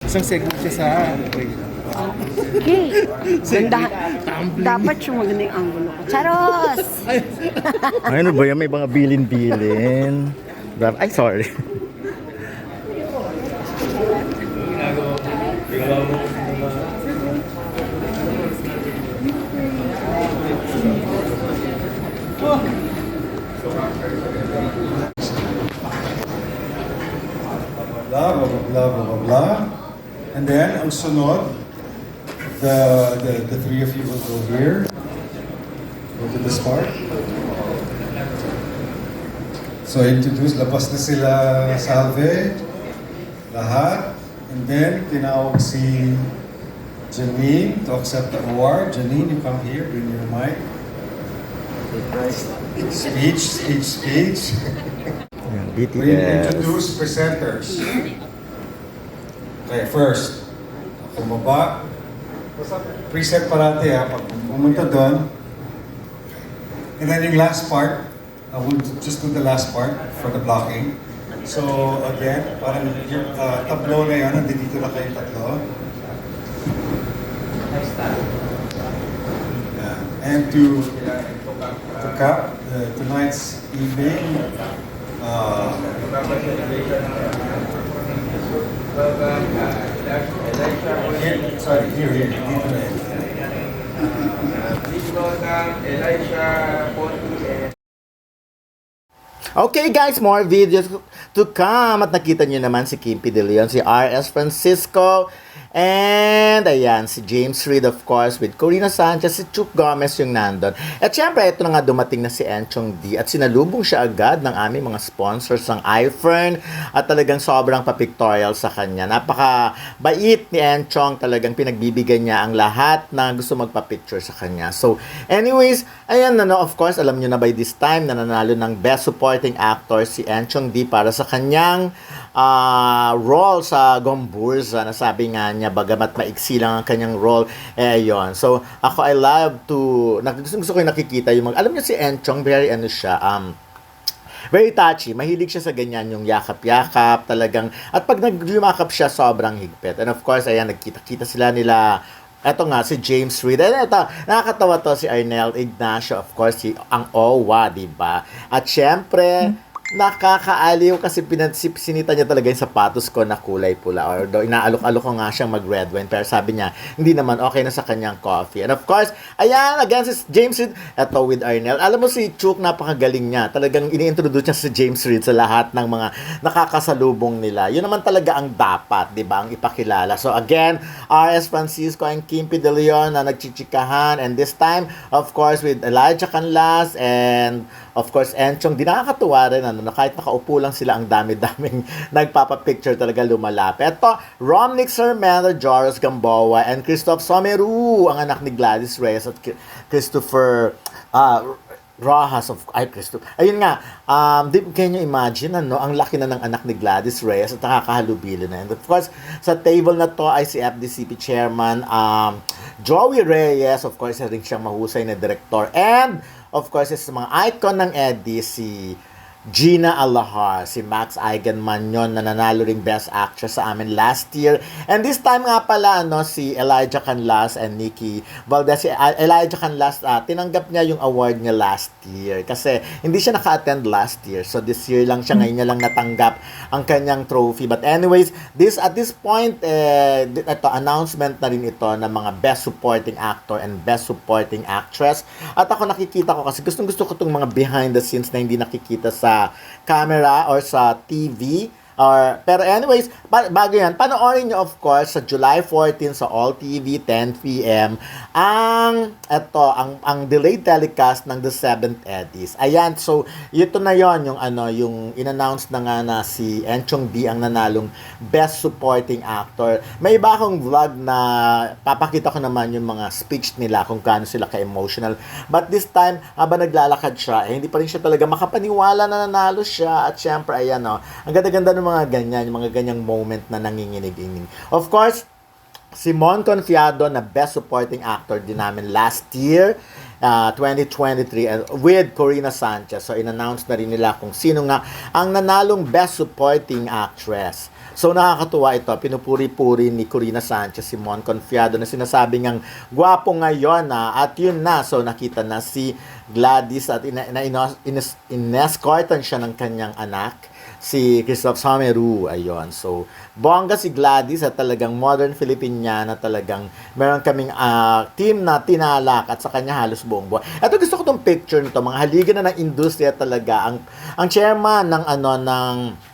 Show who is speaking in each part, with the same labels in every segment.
Speaker 1: Isang segment siya sa
Speaker 2: Okay. Ganda. Dapat yung magandang anggulo ko. Charos!
Speaker 3: Ano ba yan? May mga bilin-bilin. Ay, sorry.
Speaker 4: Blah, blah, blah, blah, blah, blah. And then, ang sunod, the three of you will go here. Go to this part. So, introduce, labas na sila, Salve, lahat. And then, tinawag si Janine to accept the award. Janine, you come here, bring your mic. Speech.
Speaker 3: Ayan,
Speaker 4: We
Speaker 3: BTS.
Speaker 4: introduce presenters. Okay, first, bumaba. Preset parati ha, pag pumunta doon. And then yung last part, we'll just do the last part for the blocking. So again, parang yung tableau na yan, nandito na kayong tatlo. Yeah. And to cap tonight's evening, here, dito na yun.
Speaker 5: Please welcome Elisha Ponti and
Speaker 3: Okay guys, more videos to come. At nakita nyo naman si Kim P. De Leon, si R.S. Francisco, and ayan, si James Reid of course, with Corina Sanchez, si Chuck Gomez yung nandun. At syempre, ito na nga dumating na si Enchong D at sinalubong siya agad ng aming mga sponsors ng iFern at talagang sobrang pa-pictorial sa kanya. Napaka-bait ni Enchong, talagang pinagbibigyan niya ang lahat na gusto magpa-picture sa kanya. So, anyways, ayan na no, of course, alam nyo na by this time na nanalo ng Best Supporting Actor si Enchong D para sa kanyang role sa Gomburza na sabi nga niya bagamat maiksi lang ang kanyang role ayun. So ako I love to gusto ko yung nakikita yung alam niyo si Enchong very ano siya very touchy. Mahilig siya sa ganyan yung yakap-yakap talagang at pag naglumakap siya sobrang higpit. And of course ayan nagkita-kita sila nila. Eto nga, si James Reid. And eto, nakakatawa to si Arnel Ignacio, of course, ang OWA, diba? At syempre, nakakaaliw kasi sinita niya talaga yung sapatos ko na kulay pula. Or inaalok-alok ko nga siyang mag-red wine. Pero sabi niya, hindi naman okay na sa kanyang coffee. And of course, ayan, again, si James Reid, eto with Arnel. Alam mo si Chuck, napakagaling niya. Talagang ini-introduce niya si James Reid sa lahat ng mga nakakasalubong nila. Yun naman talaga ang dapat, di ba? Ang ipakilala. So again, R.S. Francisco and Kim P. De Leon na nagchichikahan. And this time, of course, with Elijah Canlas and of course, Enchong, di nakakatuwa rin na kahit nakaupo lang sila ang dami-daming nagpapapicture talaga lumalapit. Ito, Romnick Sermento, Joros Gamboa, and Christoph Someru, ang anak ni Gladys Reyes at Christopher Rojas ayun nga, can you imagine, ang laki na ng anak ni Gladys Reyes at nakakahalubilo na. And of course, sa table na to ay si FDCP Chairman Joey Reyes, of course, rin siyang mahusay na direktor. And of course, is mga icon ng EDI, si Gina Alahar, si Max Eigenman yun, na nanalo ring Best Actress sa amin last year. And this time nga pala, si Elijah Canlas and Nikki Valdez. Si Elijah Canlas, tinanggap niya yung award niya last year kasi hindi siya naka-attend last year. So this year lang siya, ngayon niya lang natanggap ang kanyang trophy. But anyways, at this point, ito, announcement na rin ito ng mga Best Supporting Actor and Best Supporting Actress. At ako nakikita ko kasi gustong-gusto ko itong mga behind the scenes na hindi nakikita sa camera or sa TV. Pero anyways, bago yan, panoorin nyo of course sa July 14 sa All TV 10 p.m. ang delayed telecast ng The Seventh Eddies. Ayan, so ito na yon yung in-announce na nga na si Enchong D ang nanalong Best Supporting Actor. May iba akong vlog na papakita ko naman yung mga speech nila kung gaano sila ka-emotional. But this time, habang naglalakad siya, hindi pa rin siya talaga makapaniwala na nanalo siya. At syempre, ayan ang ganda-ganda ng mga ganyan, yung mga ganyang moment na nanginginig-inig. Of course, si Mon Confiado na Best Supporting Actor din namin last year, 2023, and with Corina Sanchez. So, in-announce na rin nila kung sino nga ang nanalong Best Supporting Actress. So, nakakatuwa ito. Pinupuri-puri ni Corina Sanchez si Mon Confiado na sinasabi ngang gwapo ngayon at yun na. So, nakita na si Gladys at in-escortan siya ng kanyang anak, si Christophe Sameru. Ayun. So, bongga si Gladys at talagang modern Filipiniana, talagang meron kaming team na tinalak at sa kanya halos buong buwan. Ito, gusto ko tong picture nito. Mga haligan na ng industriya talaga. Ang chairman ng ng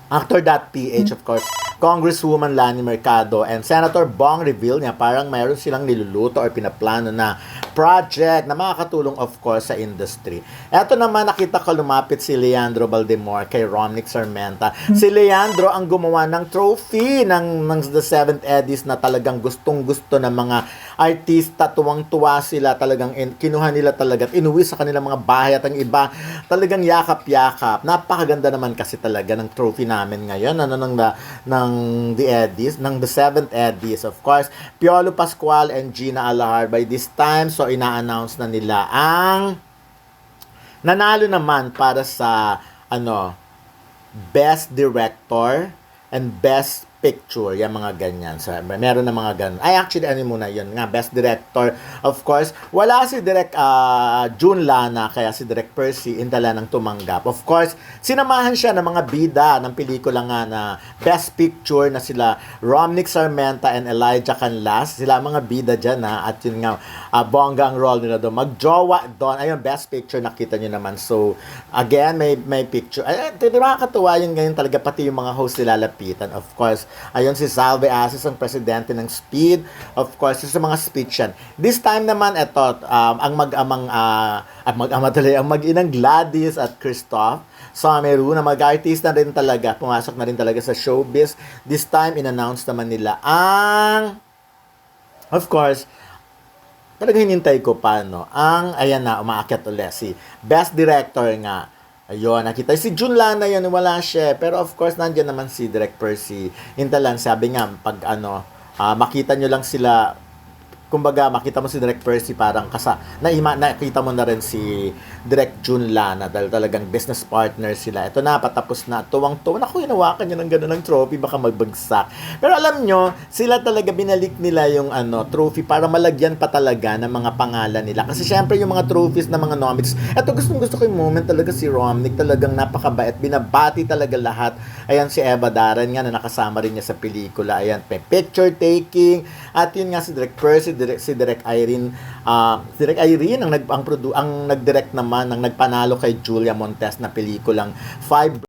Speaker 3: Actor.ph, of course, Congresswoman Lani Mercado and Senator Bong Revilla, parang mayroon silang niluluto or pinaplano na project na makakatulong, of course, sa industry. Eto naman, nakita ko lumapit si Leandro Valdemor kay Romnick Sarmenta. Si Leandro ang gumawa ng trophy ng the 7th Eddies na talagang gustong-gusto ng mga artista. Tuwang-tuwa sila, talagang kinuha nila talaga at inuwi sa kanilang mga bahay at ang iba talagang yakap-yakap. Napakaganda naman kasi talaga ng trophy namin ngayon, ng the Eddies, ng the 7th Eddies. Of course, Piolo Pascual and Gina Alahar by this time. So, ina-announce na nila ang nanalo naman para sa Best Director and Best Picture, yung mga ganyan. So, meron na mga ganyan. Ay, actually, muna yun nga, Best Director. Of course, wala si Direk June Lana, kaya si Direk Percy Indala nang tumanggap. Of course, sinamahan siya ng mga bida ng pelikula nga na Best Picture na sila Romnick Sarmenta and Elijah Canlas. Sila mga bida dyan, at yun nga, bongga ang role nila doon. Magjowa doon. Ayun, Best Picture, nakita nyo naman. So, again, may picture. Ay, nakakatuwa yun ngayon talaga, pati yung mga host nila lapitan. Of course, ayun si Salve Asis, ang presidente ng Speed. Of course, sa mga speech yan. This time naman, ito, ang mag-inang Gladys at Christophe Sameru na mag-artist na rin talaga, pumasok na rin talaga sa showbiz. This time, in-announce naman nila of course, talagang hinintay ko pa, ayan na, umaakyat ulit si Best Director nga. Ayun, nakita. Si June Lana yan, wala siya. Pero of course, nandiyan naman si Direk Percy Intalan. Sabi nga, pag makita nyo lang sila, kumbaga, makita mo si Direk Percy, parang nakita mo na rin si Direk June Lana dahil talagang business partner sila. Ito na, patapos na. Tuwang-tuwa. Naku, hinawakan nyo ng gano'n ng trophy, baka magbagsak. Pero alam nyo, sila talaga binalik nila yung trophy para malagyan pa talaga ng mga pangalan nila. Kasi syempre yung mga trophies ng mga nominees. Ito, gusto ko yung moment talaga si Romnick. Talagang napakabait. Binabati talaga lahat. Ayan si Eva Daran nga na nakasama rin niya sa pelikula. Ayan, picture taking. At yun nga si Direk Percy, si Direk Irene, ang nag-direct naman, ang nagpanalo kay Julia Montes na pelikulang 5